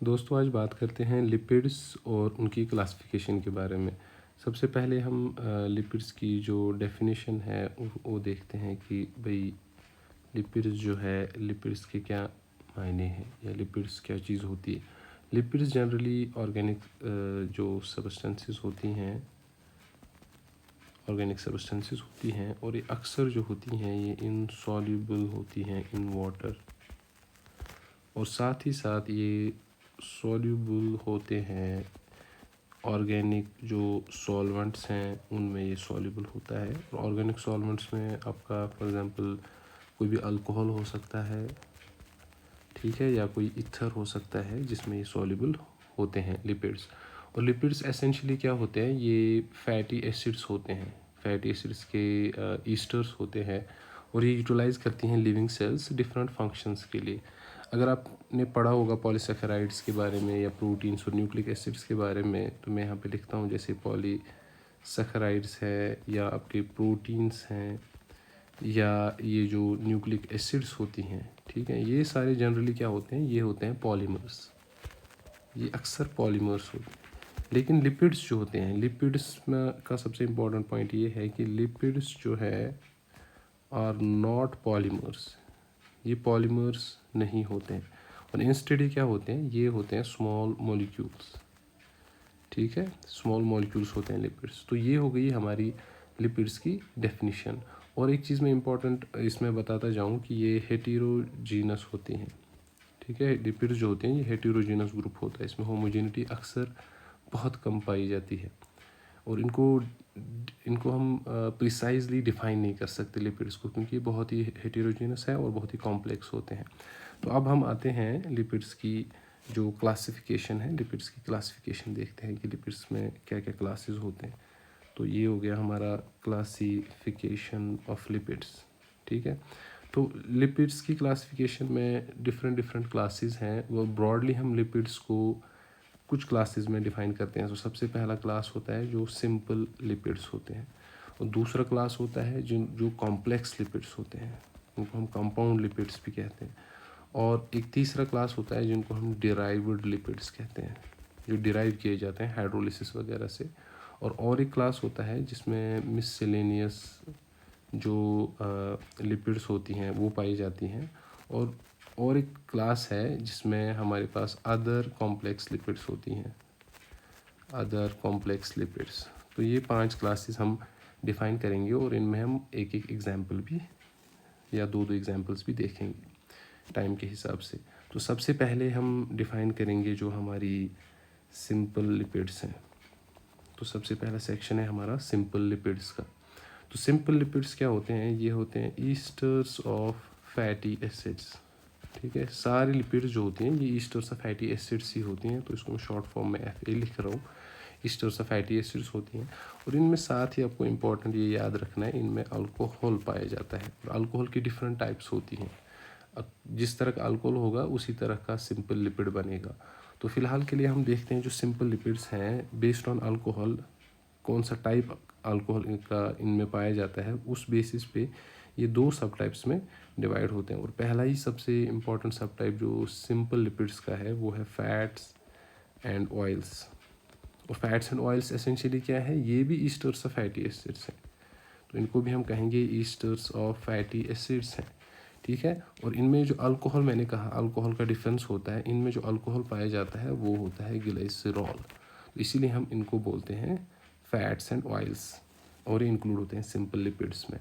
दोस्तों आज बात करते हैं लिपिड्स और उनकी क्लासिफिकेशन के बारे में। सबसे पहले हम लिपिड्स की जो डेफिनेशन है वो देखते हैं कि भाई लिपिड्स जो है लिपिड्स के क्या मायने हैं या लिपिड्स क्या चीज़ होती है। लिपिड्स जनरली ऑर्गेनिक जो सब्सटेंसेस होती हैं ऑर्गेनिक सब्सटेंसेस होती हैं और ये अक्सर जो होती हैं ये इनसॉल्युबल होती हैं इन वाटर और साथ ही साथ ये सॉल्युबल होते हैं ऑर्गेनिक जो सॉल्वेंट्स हैं उनमें ये सॉल्युबल होता है। और ऑर्गेनिक सॉल्वेंट्स में आपका फॉर एग्जांपल कोई भी अल्कोहल हो सकता है, ठीक है, या कोई ईथर हो सकता है जिसमें ये सॉल्युबल होते हैं लिपिड्स। और लिपिड्स एसेंशियली क्या होते हैं, ये फैटी एसिड्स होते हैं, फैटी एसिड्स के ईस्टर्स होते हैं और ये यूटिलाइज करती हैं लिविंग सेल्स डिफरेंट फंक्शंस के लिए। अगर आपने पढ़ा होगा पॉलीसैकेराइड्स के बारे में या प्रोटीन्स और न्यूक्लिक एसिड्स के बारे में, तो मैं यहाँ पे लिखता हूँ जैसे पॉलीसैकेराइड्स है या आपके प्रोटीन्स हैं या ये जो न्यूक्लिक एसिड्स होती हैं, ठीक है, ये सारे जनरली क्या होते हैं, ये होते हैं पॉलीमर्स, ये अक्सर पॉलीमर्स होते हैं। लेकिन लिपिड्स जो होते हैं, लिपिड्स में का सबसे इम्पोर्टेंट पॉइंट ये है कि लिपिड्स जो है आर नॉट पॉलीमर्स, ये पॉलीमर्स नहीं होते हैं और इंस्टेड ये क्या होते हैं, ये होते हैं स्मॉल मॉलिक्यूल्स, ठीक है, स्मॉल मॉलिक्यूल्स होते हैं लिपिड्स। तो ये हो गई हमारी लिपिड्स की डेफिनेशन। और एक चीज़ मैं इम्पॉर्टेंट इसमें बताता जाऊँ कि ये हेटेरोजीनस होती हैं, ठीक है, लिपिड्स जो होते हैं ये हेटेरोजीनस ग्रुप होता है, इसमें होमोजेनिटी अक्सर बहुत कम पाई जाती है और इनको इनको हम प्रिसाइजली डिफाइन नहीं कर सकते लिपिड्स को, क्योंकि ये बहुत ही हेटेरोजीनस है और बहुत ही कॉम्प्लेक्स होते हैं। तो अब हम आते हैं लिपिड्स की जो क्लासिफिकेशन है, लिपिड्स की क्लासिफिकेशन देखते हैं कि लिपिड्स में क्या क्या क्लासेस होते हैं। तो ये हो गया हमारा क्लासिफिकेशन ऑफ लिपिड्स, ठीक है। तो लिपिड्स की क्लासिफिकेशन में डिफरेंट डिफरेंट क्लासेस हैं, वो ब्रॉडली हम लिपिड्स को कुछ क्लासेस में डिफाइन करते हैं। तो सबसे पहला क्लास होता है जो सिंपल लिपिड्स होते हैं और दूसरा क्लास होता है जो कॉम्प्लेक्स लिपिड्स होते हैं, उनको हम कंपाउंड लिपिड्स भी कहते हैं। और एक तीसरा क्लास होता है जिनको हम डिराइव्ड लिपिड्स कहते हैं, जो डिराइव किए जाते हैं हाइड्रोलिसिस वगैरह से। और एक क्लास होता है जिसमें मिससेलेनियस जो लिपिड्स होती हैं वो पाई जाती हैं। और एक क्लास है जिसमें हमारे पास अदर कॉम्प्लेक्स लिपिड्स होती हैं, अदर कॉम्प्लेक्स लिपिड्स। तो ये 5 क्लासेस हम डिफ़ाइन करेंगे और इनमें हम एक एक एग्जांपल भी या दो दो एग्जांपल्स भी देखेंगे टाइम के हिसाब से। तो सबसे पहले हम डिफ़ाइन करेंगे जो हमारी सिंपल लिपिड्स हैं। तो सबसे पहला सेक्शन है हमारा सिंपल लिपिड्स का। तो सिंपल लिपिड्स क्या होते हैं, ये होते हैं ईस्टर्स ऑफ फैटी एसिड्स, ठीक है। सारी लिपिड्स जो होती हैं ये ईस्टर्स ऑफ फैटी एसिड्स ही होती हैं, तो इसको मैं शॉर्ट फॉर्म में FA लिख रहा हूँ। ईस्टर्स ऑफ फैटी एसिड्स होती हैं और इनमें साथ ही आपको इम्पोर्टेंट ये याद रखना है, इनमें अल्कोहल पाया जाता है और अल्कोहल की डिफरेंट टाइप्स होती हैं। जिस तरह का अल्कोहल होगा उसी तरह का सिंपल लिपिड बनेगा। तो फिलहाल के लिए हम देखते हैं जो सिंपल लिपिड्स हैं बेस्ड ऑन अल्कोहल, कौन सा टाइप अल्कोहल का इनमें पाया जाता है, उस बेसिस पे ये 2 सब टाइप्स में डिवाइड होते हैं। और पहला ही सबसे इम्पॉर्टेंट सब टाइप जो सिंपल लिपिड्स का है वो है फैट्स एंड ऑयल्स। और फैट्स एंड ऑयल्स एसेंशियली क्या है, ये भी ईस्टर्स ऑफ फैटी एसिड्स हैं, तो इनको भी हम कहेंगे ईस्टर्स ऑफ फैटी एसिड्स हैं, ठीक है। और इनमें जो अल्कोहल, मैंने कहा अल्कोहल का डिफरेंस होता है, इनमें जो अल्कोहल पाया जाता है वो होता है ग्लिसरॉल, तो इसीलिए हम इनको बोलते हैं फैट्स एंड ऑयल्स और ये इंक्लूड होते हैं सिंपल लिपिड्स में।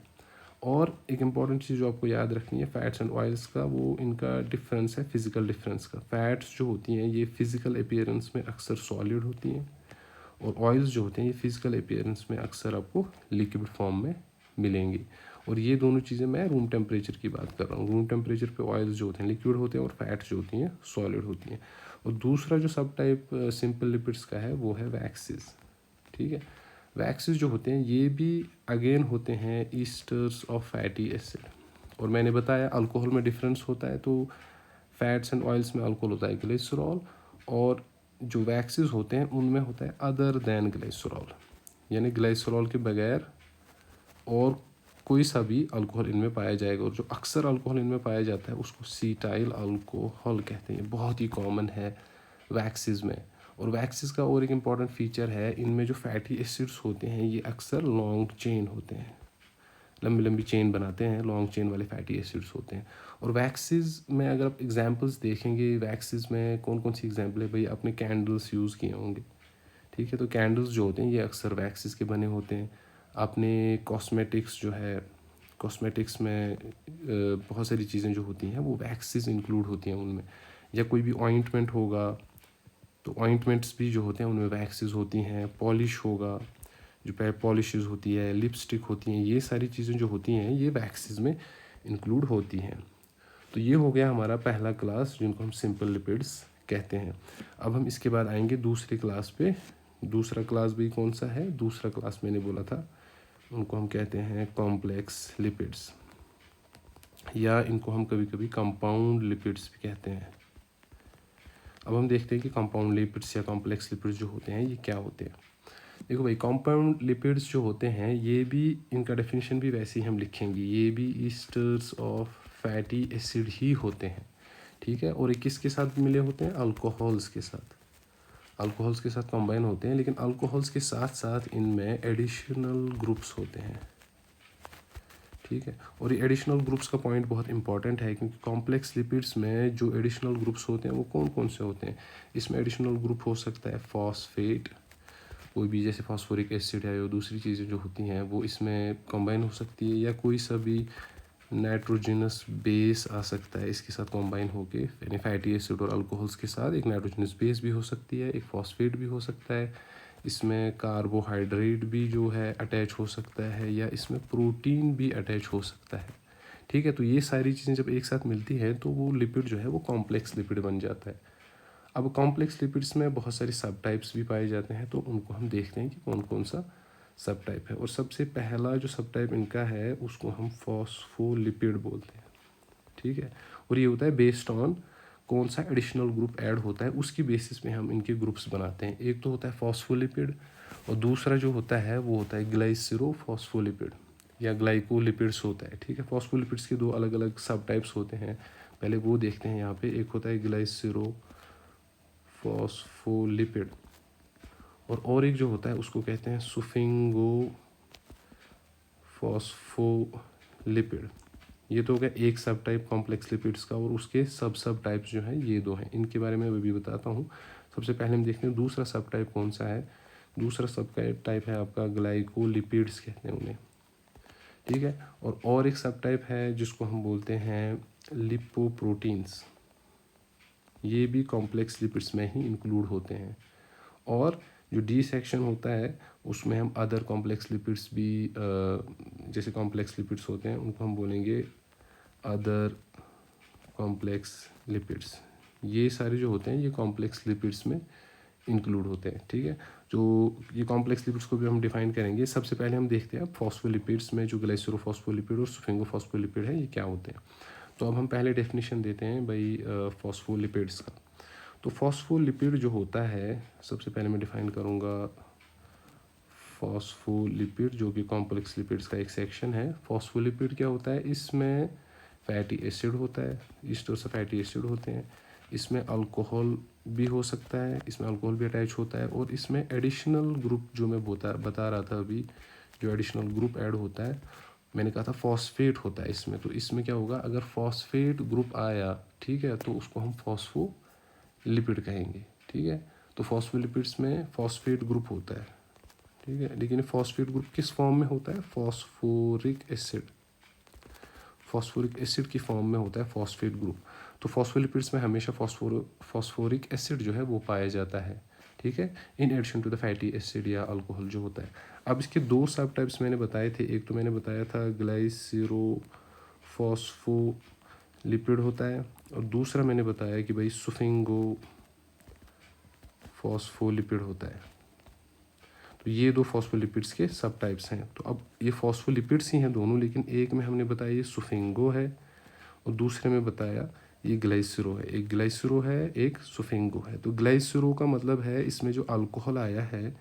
और एक इम्पॉर्टेंट चीज़ जो आपको याद रखनी है फैट्स एंड ऑयल्स का, वो इनका डिफरेंस है फिजिकल डिफरेंस का। फैट्स जो होती हैं ये फिजिकल अपीयरेंस में अक्सर सॉलिड होती हैं और ऑयल्स जो होते हैं ये फिजिकल अपीयरेंस में अक्सर आपको लिक्विड फॉर्म में मिलेंगी। और ये दोनों चीज़ें मैं रूम टेम्परेचर की बात कर रहा हूँ। रूम टेम्परेचर पे ऑयल्स जो होते हैं लिक्विड होते हैं और फैट्स जो होती हैं सॉलिड होती हैं। और दूसरा जो सब टाइप सिंपल लिपिड्स का है वो है वैक्सेस, ठीक है। वैक्सेस जो होते हैं ये भी अगेन होते हैं ईस्टर्स ऑफ फैटी एसिड। और मैंने बताया अल्कोहल में डिफरेंस होता है, तो फैट्स एंड ऑयल्स में अल्कोहल होता है ग्लिसरॉल और जो वैक्सेस होते हैं उनमें होता है अदर दैन ग्लिसरॉल, यानी ग्लिसरॉल के बगैर और कोई सा भी अल्कोहल इनमें पाया जाएगा। और जो अक्सर अल्कोहल इनमें पाया जाता है उसको सीटाइल अल्कोहल कहते हैं, बहुत ही कॉमन है वैक्सेस में। और वैक्सेस का और एक इम्पॉर्टेंट फीचर है, इनमें जो फैटी एसिड्स होते हैं ये अक्सर लॉन्ग चेन होते हैं, लंबी लंबी चेन बनाते हैं, लॉन्ग चेन वाले फैटी एसिड्स होते हैं। और वैक्सेस में अगर आप एग्जांपल्स देखेंगे, वैक्सेस में कौन कौन सी एग्जांपल है भाई, आपने कैंडल्स यूज़ किए होंगे, ठीक है, तो कैंडल्स जो होते हैं ये अक्सर वैक्सेस के बने होते हैं। आपने कॉस्मेटिक्स जो है, कॉस्मेटिक्स में बहुत सारी चीज़ें जो होती हैं वो वैक्सेस इंक्लूड होती हैं उनमें। या कोई भी ऑइंटमेंट होगा तो ऑइंटमेंट्स भी जो होते हैं उनमें वैक्सेस होती हैं। पॉलिश होगा, जो पैर पॉलिशेस होती है, लिपस्टिक होती हैं, ये सारी चीज़ें जो होती हैं ये वैक्सेस में इंक्लूड होती हैं। तो ये हो गया हमारा पहला क्लास जिनको हम सिंपल लिपिड्स कहते हैं। अब हम इसके बाद आएंगे दूसरी क्लास पे। दूसरा क्लास भी कौन सा है, दूसरा क्लास मैंने बोला था उनको हम कहते हैं कॉम्प्लेक्स लिपिड्स, या इनको हम कभी कभी कंपाउंड लिपिड्स भी कहते हैं। अब हम देखते हैं कि कंपाउंड लिपिड्स या कॉम्प्लेक्स लिपिड्स जो होते हैं ये क्या होते हैं। देखो भाई, कंपाउंड लिपिड्स जो होते हैं ये भी, इनका डेफिनेशन भी वैसे ही हम लिखेंगे, ये भी ईस्टर्स ऑफ फैटी एसिड ही होते हैं, ठीक है। और ये किसके साथ मिले होते हैं, अल्कोहल्स के साथ, अल्कोहल्स के साथ कंबाइन होते हैं। लेकिन अल्कोहल्स के साथ साथ इनमें एडिशनल ग्रुप्स होते हैं, ठीक है। और ये एडिशनल ग्रुप्स का पॉइंट बहुत इंपॉर्टेंट है, क्योंकि कॉम्प्लेक्स लिपिड्स में जो एडिशनल ग्रुप्स होते हैं वो कौन कौन से होते हैं। इसमें एडिशनल ग्रुप हो सकता है फॉस्फेट, कोई भी जैसे फास्फोरिक एसिड है, या दूसरी चीज़ें जो होती हैं वो इसमें कंबाइन हो सकती है, या कोई सा भी नाइट्रोजनस बेस आ सकता है इसके साथ कंबाइन होके, यानी फैटी एसिड और अल्कोहल्स के साथ एक नाइट्रोजनस बेस भी हो सकती है, एक फॉस्फेट भी हो सकता है, इसमें कार्बोहाइड्रेट भी जो है अटैच हो सकता है, या इसमें प्रोटीन भी अटैच हो सकता है, ठीक है। तो ये सारी चीज़ें जब एक साथ मिलती हैं तो वो लिपिड जो है वो कॉम्प्लेक्स लिपिड बन जाता है। अब कॉम्प्लेक्स लिपिड्स में बहुत सारी सब टाइप्स भी पाए जाते हैं, तो उनको हम देखते हैं कि कौन कौन सा सब टाइप है। और सबसे पहला जो सब टाइप इनका है उसको हम फॉस्फोलिपिड बोलते हैं, ठीक है। और ये होता है बेस्ड ऑन कौन सा एडिशनल ग्रुप ऐड होता है, उसकी बेसिस पे हम इनके ग्रुप्स बनाते हैं। एक तो होता है फॉस्फोलिपिड, और दूसरा जो होता है वो होता है ग्लाइसिरोफॉस्फोलिपिड या ग्लाइकोलिपिड्स होता है, ठीक है। फॉस्फोलिपिड्स के दो अलग अलग सब टाइप्स होते हैं, पहले वो देखते हैं यहाँ पे। एक होता है ग्लाइसिरोफॉस्फोलिपिड, और एक जो होता है उसको कहते हैं सुफिंगोफॉस्फोलिपिड। ये तो हो गया एक सब टाइप कॉम्प्लेक्स लिपिड्स का, और उसके सब टाइप्स जो हैं ये दो हैं, इनके बारे में मैं भी बताता हूँ। सबसे पहले हम देखते हैं दूसरा सब टाइप कौन सा है। दूसरा सब टाइप है आपका ग्लाइकोलिपिड्स कहते हैं उन्हें, ठीक है। और एक सब टाइप है जिसको हम बोलते हैं लिपोप्रोटीन्स, ये भी कॉम्प्लेक्स लिपिड्स में ही इंक्लूड होते हैं। और जो डी सेक्शन होता है उसमें हम अदर कॉम्प्लेक्स लिपिड्स भी, जैसे कॉम्प्लेक्स लिपिड्स होते हैं उनको हम बोलेंगे अदर कॉम्प्लेक्स लिपिड्स। ये सारे जो होते हैं ये कॉम्प्लेक्स लिपिड्स में इंक्लूड होते हैं, ठीक है। जो ये कॉम्प्लेक्स लिपिड्स को भी हम डिफाइन करेंगे। सबसे पहले हम देखते हैं फॉस्फोलिपिड्स में जो ग्लाइसरोफॉस्फोलिपिड और सुफिंगोफॉस्फोलिपिड है ये क्या होते हैं। तो अब हम पहले डेफिनेशन देते हैं भाई फॉस्फोलिपिड्स का। तो फॉस्फोलिपिड जो होता है, सबसे पहले मैं डिफाइन करूँगा फॉस्फोलिपिड, जो कि कॉम्प्लेक्स लिपिड्स का एक सेक्शन है। फॉस्फोलिपिड क्या होता है, इसमें फैटी एसिड होता है, इस तरह से फैटी एसिड होते हैं, इसमें अल्कोहल भी हो सकता है, इसमें अल्कोहल भी अटैच होता है, और इसमें एडिशनल ग्रुप जो मैं बता रहा था अभी, जो एडिशनल ग्रुप ऐड होता है, मैंने कहा था फॉस्फेट होता है इसमें। तो इसमें क्या होगा, अगर फॉस्फेट ग्रुप आया, ठीक है, तो उसको हम फॉस्फोलिपिड कहेंगे, ठीक है। तो फॉस्फोलिपिड्स में फॉस्फेट ग्रुप होता है, ठीक है। लेकिन फॉस्फेट ग्रुप किस फॉर्म में होता है, फॉस्फोरिक एसिड, फॉस्फोरिक एसिड की फॉर्म में होता है फॉस्फेट ग्रुप। तो फॉस्फोलिपिड्स में हमेशा फॉस्फोरिक एसिड जो है वो पाया जाता है, ठीक है, in addition to the fatty acid या अल्कोहल जो होता है। अब इसके दो सब टाइप्स मैंने बताए थे, एक तो मैंने बताया था ग्लाइसिरोफॉस्फोलिपिड होता है, और दूसरा मैंने बताया कि भाई सुफिंगोफॉस्फोलिपिड होता है। तो ये दो फॉस्फोलिपिड्स के सब टाइप्स हैं। तो अब ये फॉस्फोलिपिड्स ही हैं दोनों, लेकिन एक में हमने बताया ये सुफिंगो है, और दूसरे में बताया ये ग्लाइसरो है। एक ग्लाइसरो है, एक सुफिंगो है। तो ग्लाइसरो का मतलब है इसमें जो अल्कोहल आया है,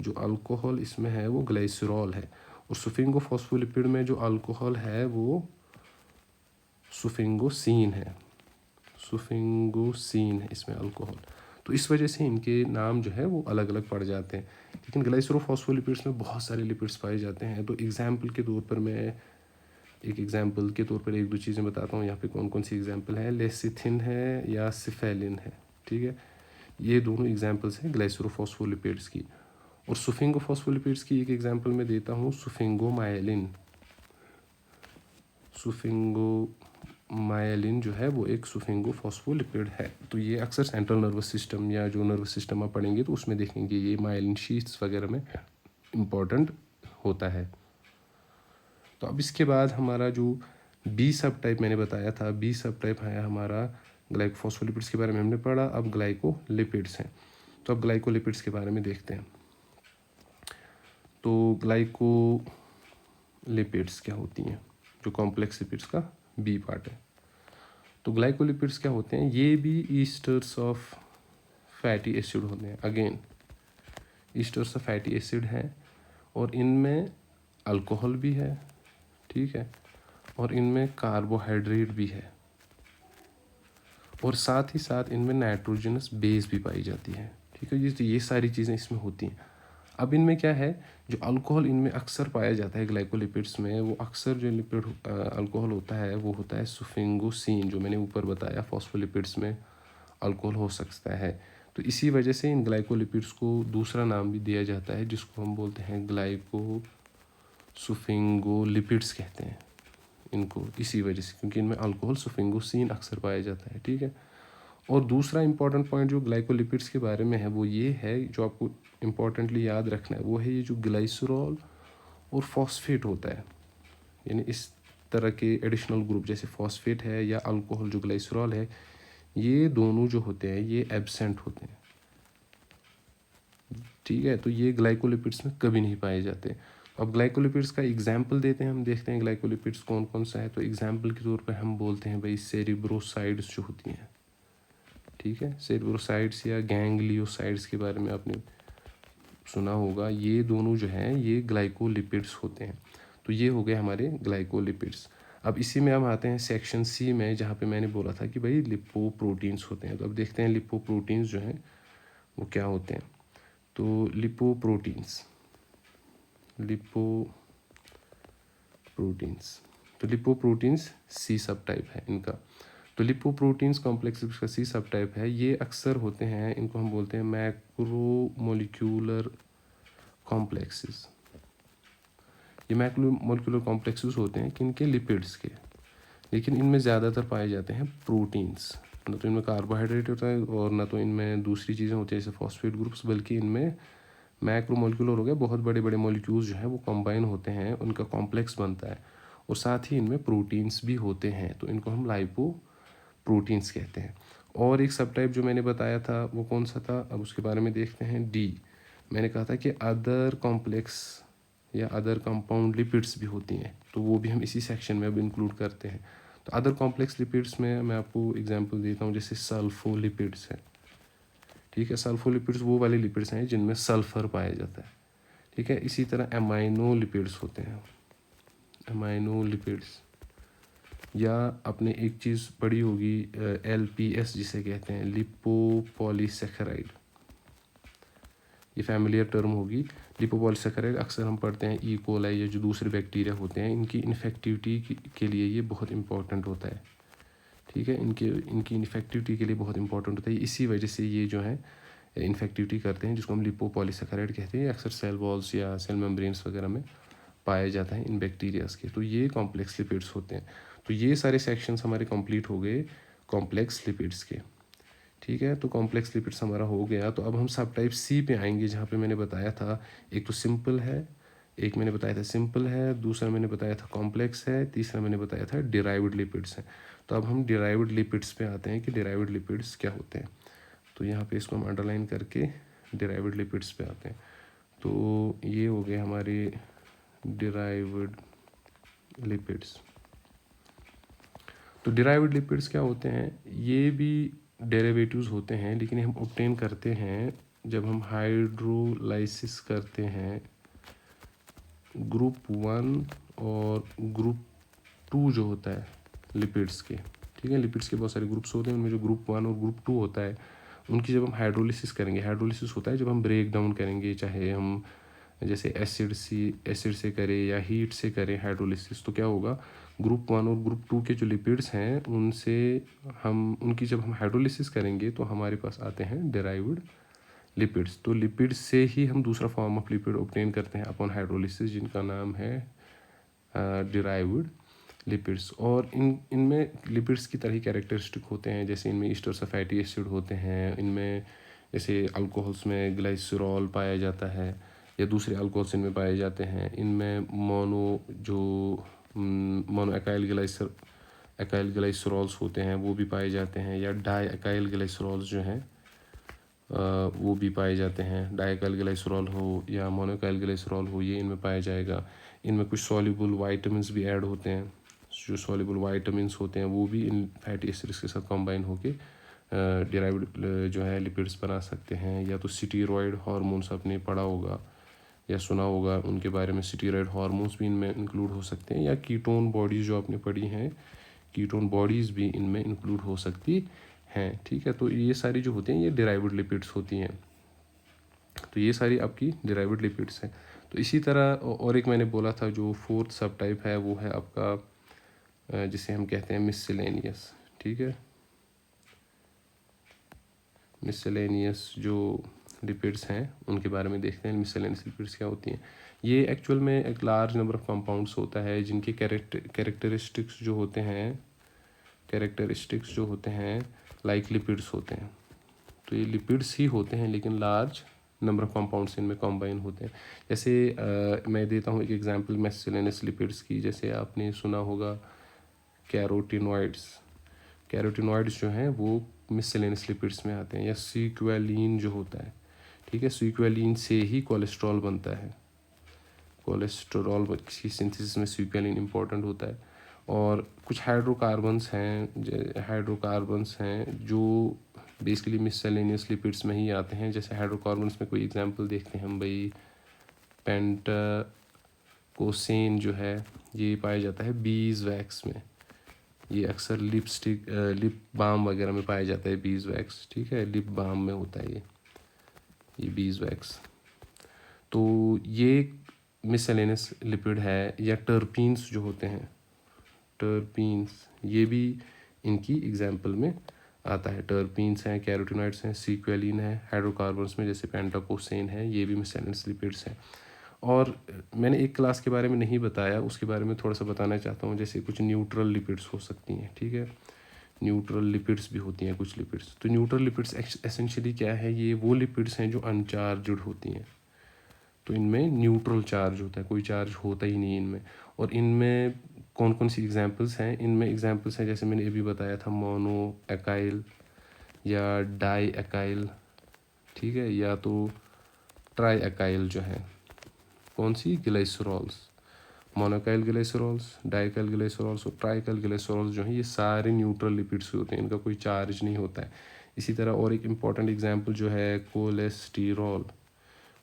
जो अल्कोहल इसमें है वो ग्लाइसरॉल है, और सुफिंगो फॉस्फोलिपिड में जो अल्कोहल है वो सुफिंगोसीन है, सुफिंगोसीन है इसमें अल्कोहल। तो इस वजह से इनके नाम जो है वो अलग अलग पड़ जाते हैं। लेकिन ग्लाइसरोफॉस्फोलिपिड्स में बहुत सारे लिपिड्स पाए जाते हैं। तो एग्जाम्पल के तौर पर मैं एक एग्जाम्पल के तौर पर एक दो चीज़ें बताता हूँ। यहाँ पे कौन कौन सी एग्जाम्पल है, लेसिथिन है या सिफेलिन है, ठीक है। ये दोनों एग्जाम्पल्स हैं ग्लाइसरोफॉस्फोलिपिड्स की। और सुफिंगोफॉस्फोलिपिड्स की एक एग्जाम्पल मैं देता हूँ, सुफिंगोमाइलिन। सुफिंगोमाइलिन जो है वो एक सुफिंगोफॉस्फोलिपिड है। तो ये अक्सर सेंट्रल नर्वस सिस्टम या जो नर्वस सिस्टम आप पढ़ेंगे तो उसमें देखेंगे ये माइलिन शीट्स वगैरह में इम्पॉर्टेंट होता है। तो अब इसके बाद हमारा जो बी सब टाइप मैंने बताया था, बी सब टाइप है हमारा ग्लाइकोफॉस्फोलिपिड्स के बारे में हमने पढ़ा। अब ग्लाइकोलिपिड्स हैं। तो अब ग्लाइकोलिपिड्स के बारे में देखते हैं। तो ग्लाइकोलिपिड्स क्या होती हैं, जो कॉम्प्लेक्स लिपिड्स का बी पार्ट है। तो ग्लाइकोलिपिड्स क्या होते हैं, ये भी ईस्टर्स ऑफ फैटी एसिड होते हैं। Again esters of fatty acid हैं और इनमें अल्कोहल भी है, ठीक है, और इनमें कार्बोहाइड्रेट भी है और साथ ही साथ इनमें नाइट्रोजनस बेस भी पाई जाती है, ठीक है जी। तो ये सारी चीज़ें इसमें होती हैं। अब इनमें क्या है, जो अल्कोहल इनमें अक्सर पाया जाता है ग्लाइकोलिपिड्स में, वो अक्सर जो लिपिड अल्कोहल होता है वो होता है सुफिंगोसिन, जो मैंने ऊपर बताया फॉस्फोलिपिड्स में अल्कोहल हो सकता है। तो इसी वजह से इन ग्लाइकोलिपिड्स को दूसरा नाम भी दिया जाता है जिसको हम बोलते हैं ग्लाइको सुफिंगोलिपिड्स कहते हैं इनको, इसी वजह से, क्योंकि इनमें अल्कोहल सुफिंगोसिन अक्सर पाया जाता है, ठीक है। और दूसरा इंपॉर्टेंट पॉइंट जो ग्लाइकोलिपिड्स के बारे में है वो ये है, जो आपको इम्पोर्टेंटली याद रखना है, वो है ये जो ग्लाइसरॉल और फॉस्फेट होता है, यानी इस तरह के एडिशनल ग्रुप जैसे फॉस्फेट है या अल्कोहल जो ग्लाइसरॉल है, ये दोनों जो होते हैं ये एब्सेंट होते हैं, ठीक है। तो ये ग्लाइकोलिपिड्स में कभी नहीं पाए जाते। अब ग्लाइकोलिपिड्स का एग्जाम्पल देते हैं, हम देखते हैं ग्लाइकोलिपिड्स कौन कौन सा है। तो एग्जाम्पल के तौर पर हम बोलते हैं भाई सेरिब्रोसाइड्स जो होती हैं, ठीक है। सेरिब्रोसाइड्स या गैंग्लियोसाइड्स के बारे में आपने सुना होगा। ये दोनों जो हैं ये ग्लाइकोलिपिड्स होते हैं। तो ये हो गए हमारे ग्लाइकोलिपिड्स। अब इसी में हम आते हैं सेक्शन सी में, जहाँ पे मैंने बोला था कि भाई लिपोप्रोटीन्स होते हैं। तो अब देखते हैं लिपोप्रोटीन्स जो हैं वो क्या होते हैं। तो लिपोप्रोटीन्स सी सब टाइप है इनका। तो लिपोप्रोटीन्स कॉम्प्लेक्स का सी सब टाइप है। ये अक्सर होते हैं, इनको हम बोलते हैं मैक्रोमोलिक्यूलर कॉम्प्लेक्सेस। ये मैक्रोमोलिक्यूलर कॉम्प्लेक्सेस होते हैं किनके, लिपिड्स के, लेकिन इनमें ज़्यादातर पाए जाते हैं प्रोटीन्स। ना तो इनमें कार्बोहाइड्रेट होता है और ना तो इनमें दूसरी चीज़ें होती हैं जैसे फॉस्फेट ग्रुप्स, बल्कि इनमें मैक्रोमोलिक्यूलर हो गया, बहुत बड़े बड़े मॉलिक्यूल्स जो हैं वो कंबाइन होते हैं, उनका कॉम्प्लेक्स बनता है और साथ ही इनमें प्रोटीन्स भी होते हैं। तो इनको हम लाइपो प्रोटीन्स कहते हैं। और एक सब टाइप जो मैंने बताया था वो कौन सा था, अब उसके बारे में देखते हैं। डी, मैंने कहा था कि अदर कॉम्प्लेक्स या अदर कंपाउंड लिपिड्स भी होती हैं, तो वो भी हम इसी सेक्शन में अब इंक्लूड करते हैं। तो अदर कॉम्प्लेक्स लिपिड्स में मैं आपको एग्जांपल देता हूँ, जैसे सल्फोलिपिड्स है, ठीक है। सल्फोलिपिड्स वो वाले लिपिड्स हैं जिनमें सल्फर पाया जाता है, ठीक है। इसी तरह एमाइनोलिपिड्स होते हैं, एमाइनोलिपिड्स, या आपने एक चीज़ पढ़ी होगी LPS जिसे कहते हैं, लिपोपॉलीसेकेराइड, ये फैमिलियर टर्म होगी। लिपोपॉलीसेकेराइड अक्सर हम पढ़ते हैं ई कोलाई या जो दूसरे बैक्टीरिया होते हैं, इनकी इन्फेक्टिविटी के लिए ये बहुत इंपॉर्टेंट होता है, ठीक है। इनकी इन्फेक्टिविटी के लिए बहुत इंपॉर्टेंट होता है, इसी वजह से ये जो है इन्फेक्टिविटी करते हैं, जिसको हम लिपोपॉलीसेकेराइड कहते हैं। अक्सर सेल वॉल्स या सेल मेम्ब्रेन्स वगैरह में पाया जाता है इन बैक्टीरियाज के। तो ये कॉम्प्लेक्स लिपिड्स होते हैं। तो ये सारे सेक्शंस हमारे कंप्लीट हो गए कॉम्प्लेक्स लिपिड्स के, ठीक है। तो कॉम्प्लेक्स लिपिड्स हमारा हो गया। तो अब हम सब टाइप सी पे आएंगे, जहाँ पे मैंने बताया था एक तो सिंपल है, एक मैंने बताया था सिंपल है, दूसरा मैंने बताया था कॉम्प्लेक्स है, तीसरा मैंने बताया था डिराइव्ड लिपिड्स हैं। तो अब हम डिराइव्ड लिपिड्स पे आते हैं कि डिराइव्ड लिपिड्स क्या होते हैं। तो यहाँ पे इसको हम अंडरलाइन करके डिराइव्ड लिपिड्स पे आते हैं। तो ये हो गए हमारे डिराइव्ड लिपिड्स। तो डिराइव्ड लिपिड्स क्या होते हैं, ये भी डेरिवेटिव्स होते हैं, लेकिन हम ऑब्टेन करते हैं जब हम हाइड्रोलाइसिस करते हैं ग्रुप 1 और ग्रुप 2 जो होता है लिपिड्स के, ठीक है। लिपिड्स के बहुत सारे ग्रुप्स होते हैं, उनमें जो ग्रुप 1 और ग्रुप 2 होता है उनकी जब हम हाइड्रोलिसिस करेंगे, हाइड्रोलिसिस होता है जब हम ब्रेक डाउन करेंगे, चाहे हम जैसे एसिड से करें या हीट से करें हाइड्रोलिसिस, तो क्या होगा, ग्रुप 1 और ग्रुप 2 के जो लिपिड्स हैं उनसे उनकी जब हम हाइड्रोलिसिस करेंगे तो हमारे पास आते हैं डेराइव्ड लिपिड्स। तो लिपिड्स से ही हम दूसरा फॉर्म ऑफ लिपिड ऑब्टेन करते हैं अपॉन हाइड्रोलिसिस, जिनका नाम है डेराइव्ड लिपिड्स। और इनमें लिपिड्स की तरह ही कैरेक्टरिस्टिक होते हैं, जैसे इनमें ईस्टर्स ऑफ फैटी एसिड होते हैं, इनमें जैसे अल्कोहल्स में ग्लाइसरॉल पाया जाता है या दूसरे अल्कोहल्स इनमें पाए जाते हैं। इनमें मोनो एकाइल ग्लाइसरॉल्स होते हैं वो भी पाए जाते हैं, या डाई एकाइल ग्लाइसरॉल्स जो हैं वो भी पाए जाते हैं। डाइकाइल ग्लाइसरॉल हो या मोनोकाइल ग्लाइसरॉल हो, ये इनमें पाया जाएगा। इनमें कुछ सॉल्युबल वाइटामिन्स भी ऐड होते हैं, जो सॉल्युबल वाइटामिन्स होते हैं वो भी इन फैटी एसिड्स के साथ कंबाइन होके डेराइव्ड जो है लिपिड्स बना सकते हैं। या तो स्टीरॉयड हार्मोन्स आपने पढ़ा होगा या सुना होगा उनके बारे में, स्टीरॉयड हार्मोन्स भी इनमें इंक्लूड हो सकते हैं, या कीटोन बॉडीज़ जो आपने पढ़ी हैं, कीटोन बॉडीज़ भी इनमें इंक्लूड हो सकती हैं। ठीक है, तो ये सारी जो होती हैं ये डेराइव्ड लिपिड्स होती हैं। तो ये सारी आपकी डेराइव्ड लिपिड्स हैं। तो इसी तरह और एक मैंने बोला था जो फोर्थ सब टाइप है वो है आपका जिसे हम कहते हैं मिसलेनियस। ठीक है, मिसलेनियस जो लिपिड्स हैं उनके बारे में देखते हैं। मिसलेनियस लिपिड्स क्या होती हैं? ये एक्चुअल में एक लार्ज नंबर ऑफ कंपाउंड्स होता है जिनके कैरेक्टरिस्टिक्स जो होते हैं लाइक लिपिड्स होते हैं। तो ये लिपिड्स ही होते हैं लेकिन लार्ज नंबर ऑफ कंपाउंड्स इनमें कॉम्बाइन होते हैं। जैसे मैं देता हूँ एक एग्जांपल मिसलेनियस लिपिड्स की। जैसे आपने सुना होगा कैरोटीनॉइड्स जो हैं वो मिसलेनियस लिपिड्स में आते हैं, या सीक्वेलिन जो होता है। ठीक है, सीक्वेलिन से ही कोलेस्ट्रॉल बनता है। कोलेस्ट्रॉल की सिंथेसिस में सीक्वेलिन इंपॉर्टेंट होता है। और कुछ हाइड्रोकार्बन्स हैं जो बेसिकली मिसलेनियस लिपिड्स में ही आते हैं। जैसे हाइड्रोकार्बन्स में कोई एग्जांपल देखते हैं हम भाई, पेंटाकोसेन जो है ये पाया जाता है बीज वैक्स में। ये अक्सर लिप बाम वगैरह में पाया जाता है बीज वैक्स। ठीक है, लिप बाम में होता है ये बीज वैक्स। तो ये मिसलेनियस लिपिड है। या टर्पीन्स जो होते हैं, टर्पीन्स ये भी इनकी एग्जाम्पल में आता है। टर्पीन्स हैं, कैरोटीनॉइड्स हैं, सीक्वेलिन है। हाइड्रोकार्बन्स में जैसे पेंटाकोसेन है, ये भी मिसलेनियस लिपिड्स हैं। और मैंने एक क्लास के बारे में नहीं बताया, उसके बारे में थोड़ा सा बताना चाहता हूँ। जैसे कुछ न्यूट्रल लिपिड्स हो सकती हैं। ठीक है, न्यूट्रल लिपिड्स भी होती हैं कुछ लिपिड्स। तो न्यूट्रल लिपिड्स एसेंशियली क्या है, ये वो लिपिड्स हैं जो अनचार्जड होती हैं। तो इनमें न्यूट्रल चार्ज होता है, कोई चार्ज होता ही नहीं इनमें। और इनमें कौन कौन सी एग्जांपल्स हैं? इनमें एग्जांपल्स हैं जैसे मैंने अभी बताया था, मोनो एकाइल या डाई एकाइल। ठीक है, या तो ट्राई एकाइल जो है, कौन सी, ग्लाइसरॉल्स। मोनोकाइल ग्लाइसरॉल्स, डाइकाइल ग्लाइसरॉल्स और ट्राइकाइल ग्लाइसरॉल्स जो हैं ये सारे न्यूट्रल लिपिड्स होते हैं, इनका कोई चार्ज नहीं होता है। इसी तरह और एक इम्पॉर्टेंट एग्जांपल जो है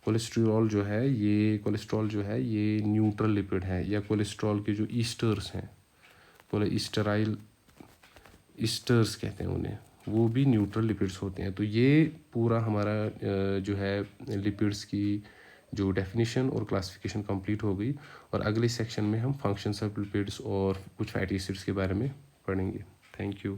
कोलेस्टेरॉल जो है, ये न्यूट्रल लिपिड है। या कोलेस्ट्रॉल के जो ईस्टर्स हैं, ईस्टर्स कहते हैं उन्हें, वो भी न्यूट्रल लिपिड्स होते हैं। तो ये पूरा हमारा जो है लिपिड्स की जो डेफिनेशन और क्लासिफिकेशन कंप्लीट हो गई। और अगले सेक्शन में हम फंक्शंस ऑफ लिपिड्स और कुछ फैटी एसिड्स के बारे में पढ़ेंगे। Thank you.